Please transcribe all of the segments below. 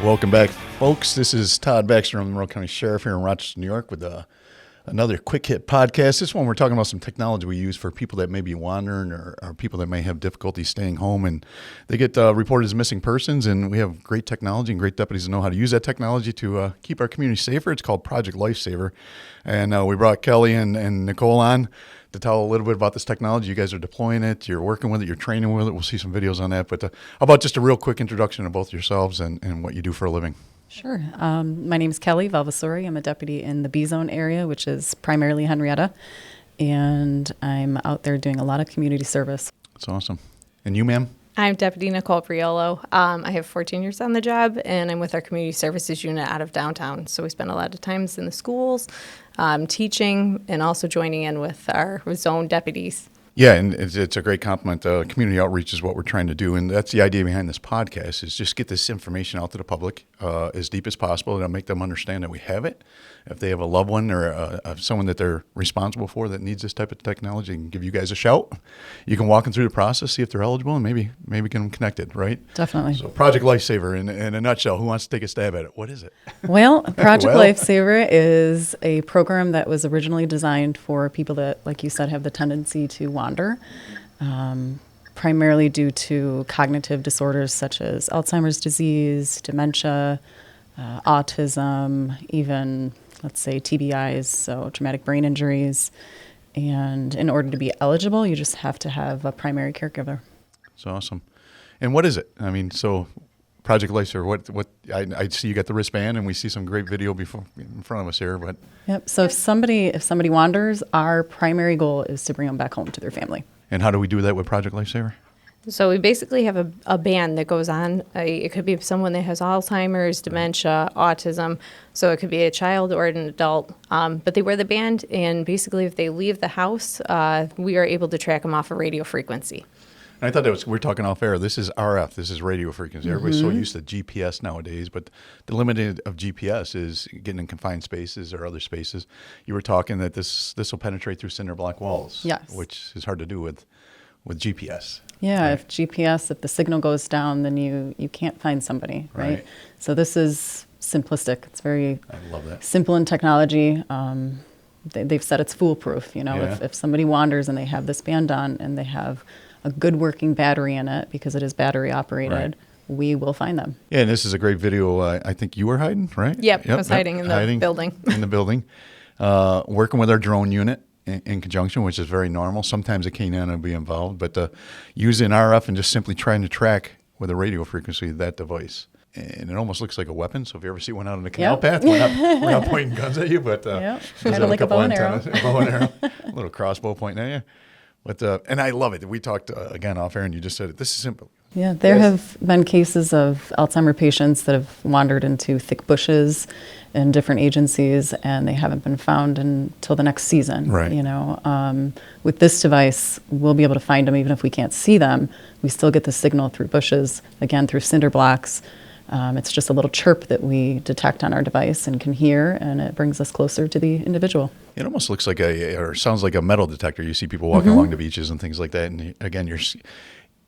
Welcome back, folks. This is Todd Baxter. I'm the Monroe County Sheriff here in Rochester, New York, with another quick hit podcast. This one we're talking about some technology we use for people that may be wandering or people that may have difficulty staying home, and they get reported as missing persons. And we have great technology and great deputies that know how to use that technology to keep our community safer. It's called Project Lifesaver, and we brought Kelly and Nicole on to tell a little bit about this technology. You guys are deploying it, you're working with it, you're training with it. We'll see some videos on that. But how about just a real quick introduction of both yourselves and what you do for a living? Sure. My name is Kelly Valvassori. I'm a deputy in the B-Zone area, which is primarily Henrietta, and I'm out there doing a lot of community service. That's awesome. And you, ma'am? I'm Deputy Nicole Priolo. I have 14 years on the job, and I'm with our community services unit out of downtown. So we spend a lot of times in the schools, teaching, and also joining in with our zone deputies. Yeah, and it's a great compliment. Community outreach is what we're trying to do, and that's the idea behind this podcast, is just get this information out to the public as deep as possible. It'll make them understand that we have it. If they have a loved one or someone that they're responsible for that needs this type of technology, and give you guys a shout. You can walk them through the process, see if they're eligible, and maybe get them connected, right? Definitely. So Project Lifesaver, in a nutshell, who wants to take a stab at it? What is it? Well, Project Lifesaver is a program that was originally designed for people that, like you said, have the tendency to wander, primarily due to cognitive disorders such as Alzheimer's disease, dementia, autism, even, let's say, TBIs, so traumatic brain injuries. And in order to be eligible, you just have to have a primary caregiver. That's awesome. And what is it? I mean, so Project Lifesaver, what I see you got the wristband, and we see some great video before in front of us here. But Yep. So if somebody wanders, our primary goal is to bring them back home to their family. And how do we do that with Project Lifesaver? So we basically have a band that goes on. It could be someone that has Alzheimer's, dementia, autism. So it could be a child or an adult. But they wear the band, and basically if they leave the house, we are able to track them off a radio frequency. And I thought we're talking off air. This is RF. This is radio frequency. Everybody's so used to GPS nowadays, but the limit of GPS is getting in confined spaces or other spaces. You were talking that this will penetrate through cinder block walls, Yes. which is hard to do with GPS. Yeah, Right. if the signal goes down, then you can't find somebody, right? So this is simplistic. It's very I love that. simple in technology. They've said it's foolproof. Yeah. If somebody wanders and they have this band on and they have a good working battery in it, because it is battery operated, Right. we will find them. Yeah, and this is a great video. I think you were hiding, right? Yep, I was hiding in the building. In the building. Working with our drone unit in conjunction, which is very normal. Sometimes a K9 will be involved, but using RF and just simply trying to track with a radio frequency that device. And it almost looks like a weapon. So if you ever see one out on the canal path, we're not pointing guns at you, but Yep. does Kind have of like a bow and arrow. bow and arrow, a little crossbow pointing at you. But and I love it. We talked again off air, and you just said it. This is simple. Yeah, there have been cases of Alzheimer patients that have wandered into thick bushes in different agencies, and they haven't been found until the next season. Right. With this device, we'll be able to find them even if we can't see them. We still get the signal through bushes, again through cinder blocks. It's just a little chirp that we detect on our device and can hear, and it brings us closer to the individual. It almost looks like or sounds like a metal detector. You see people walking along the beaches and things like that. And again,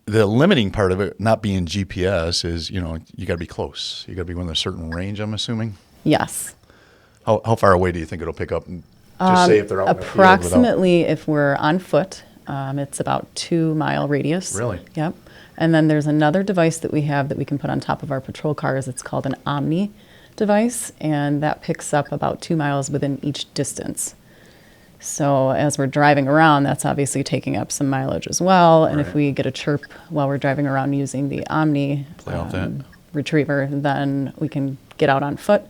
the limiting part of it not being GPS is, you got to be close. You got to be within a certain range, I'm assuming. Yes. How far away do you think it'll pick up? Just say if they're out in the field approximately, if we're on foot, it's about 2-mile radius. Really? Yep. And then there's another device that we have that we can put on top of our patrol cars. It's called an Omni device, and that picks up about 2 miles within each distance. So as we're driving around, that's obviously taking up some mileage as well. And if we get a chirp while we're driving around using the Omni retriever, then we can get out on foot,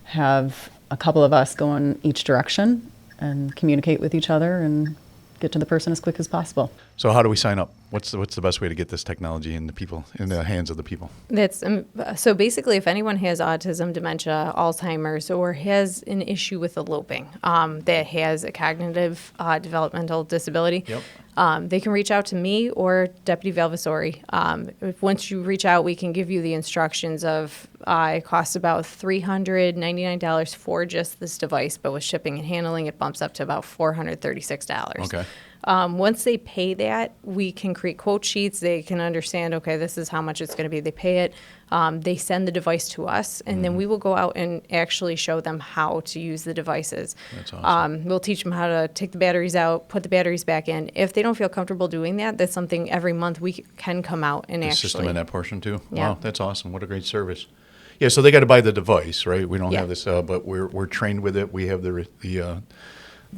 have a couple of us go in each direction and communicate with each other and get to the person as quick as possible. So how do we sign up? What's the best way to get this technology in the hands of the people? That's so basically, if anyone has autism, dementia, Alzheimer's, or has an issue with eloping, that has a cognitive developmental disability, they can reach out to me or Deputy Valvassori. Once you reach out, we can give you the instructions of it costs about $399 for just this device, but with shipping and handling, it bumps up to about $436. Okay. Once they pay that, we can create quote sheets. They can understand, okay, this is how much it's going to be. They pay it. They send the device to us, and then we will go out and actually show them how to use the devices. That's awesome. We'll teach them how to take the batteries out, put the batteries back in. If they don't feel comfortable doing that, that's something every month we can come out and Assist them actually. in that portion too. Yeah. Wow, that's awesome. What a great service. Yeah, so they got to buy the device, right? We don't Yeah. have this, but we're trained with it. We have the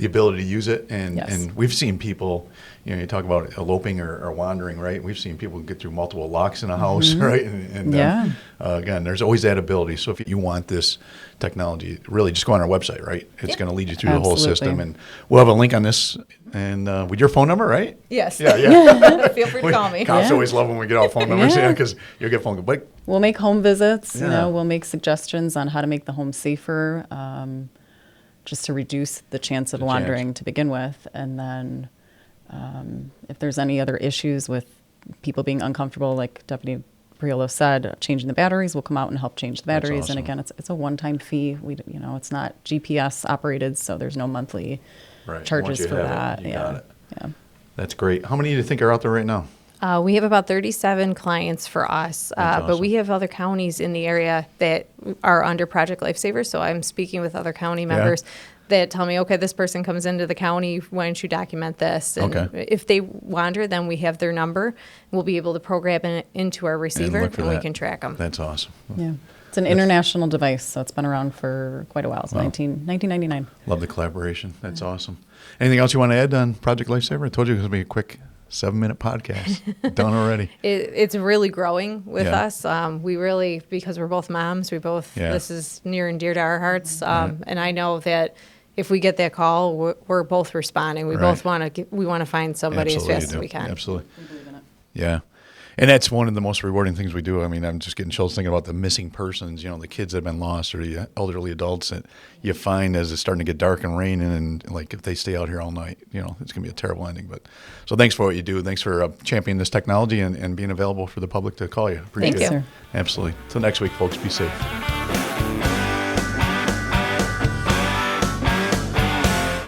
ability to use it, and Yes. and we've seen people. You know, you talk about eloping or wandering, right? We've seen people get through multiple locks in a house, right? And Yeah. again, there's always that ability. So if you want this technology, really just go on our website, right? It's Yeah. going to lead you through the whole Absolutely. system, and we'll have a link on this. And with your phone number, right? Yes. Yeah. Feel free to call me. Cops Yeah. always love when we get all phone numbers, Yeah. because you'll get phone calls. But We'll make home visits. You Yeah. know, we'll make suggestions on how to make the home safer, just to reduce the chance of The chance. wandering to begin with. And then if there's any other issues with people being uncomfortable, like Deputy Priolo said, changing the batteries, we'll come out and help change the That's batteries. awesome. And again, it's a one-time fee. It's not GPS operated, so there's no monthly Right. Once charges you for have it, that. you yeah. got it. Yeah. That's great. How many do you think are out there right now? We have about 37 clients for us, That's but we awesome. have other counties in the area that are under Project Lifesaver. So I'm speaking with other county members that tell me, okay, this person comes into the county, why don't you document this? And Okay. if they wander, then we have their number. We'll be able to program it into our receiver, look for and we that. can track them. That's awesome. Yeah. It's an international device, so it's been around for quite a while. It's 1999. Love the collaboration. That's awesome. Anything else you want to add on Project Lifesaver? I told you it was going to be a quick 7-minute podcast. Done already. It's really growing with Yeah. us. We really, because we're both moms, Yeah. this is near and dear to our hearts. And I know that if we get that call, we're both responding. We Right. both want to find somebody Absolutely as fast you as do. we can. Absolutely. Yeah. And that's one of the most rewarding things we do. I mean, I'm just getting chills thinking about the missing persons, the kids that have been lost, or the elderly adults that you find as it's starting to get dark and raining, and like if they stay out here all night, it's going to be a terrible ending. But so thanks for what you do. Thanks for championing this technology and being available for the public to call you. Appreciate Thank it. you. Sir. Absolutely. Till next week, folks, be safe.